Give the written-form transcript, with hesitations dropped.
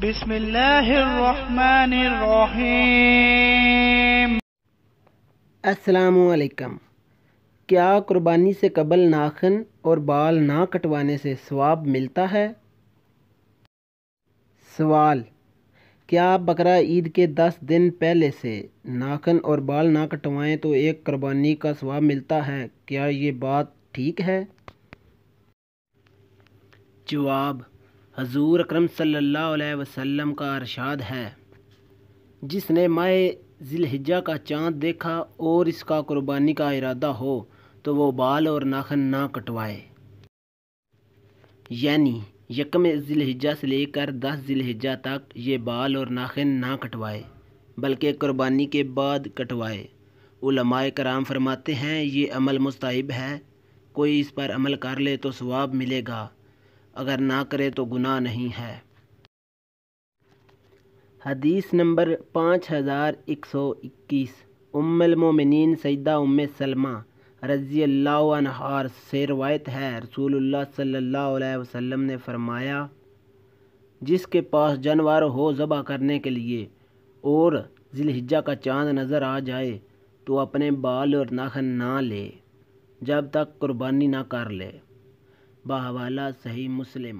بسم اللہ الرحمن الرحیم۔ السلام علیکم۔ کیا قربانی سے قبل ناخن اور بال نہ کٹوانے سے ثواب ملتا ہے؟ سوال: کیا آپ بقرہ عید کے 10 دن پہلے سے ناخن اور بال نہ کٹوائیں تو ایک قربانی کا ثواب ملتا ہے؟ کیا یہ بات ٹھیک ہے؟ جواب: حضور اکرم صلی اللہ علیہ وسلم کا ارشاد ہے، جس نے ماہ ذی الحجہ کا چاند دیکھا اور اس کا قربانی کا ارادہ ہو تو وہ بال اور ناخن نہ کٹوائے۔ یعنی یکم ذی الحجہ سے لے کر 10 ذی الحجہ تک یہ بال اور ناخن نہ کٹوائے بلکہ قربانی کے بعد کٹوائے۔ علماء کرام فرماتے ہیں یہ عمل مستحب ہے، کوئی اس پر عمل کر لے تو ثواب ملے گا، اگر نہ کرے تو گناہ نہیں ہے۔ حدیث نمبر 5121 ام المومنین سیدہ ام سلمہ رضی اللہ عنہا سے روایت ہے، رسول اللہ صلی اللہ علیہ وسلم نے فرمایا، جس کے پاس جانور ہو ذبح کرنے کے لیے اور ذی الحجہ کا چاند نظر آ جائے تو اپنے بال اور ناخن نہ لے جب تک قربانی نہ کر لے۔ بحوالہ صحیح مسلم۔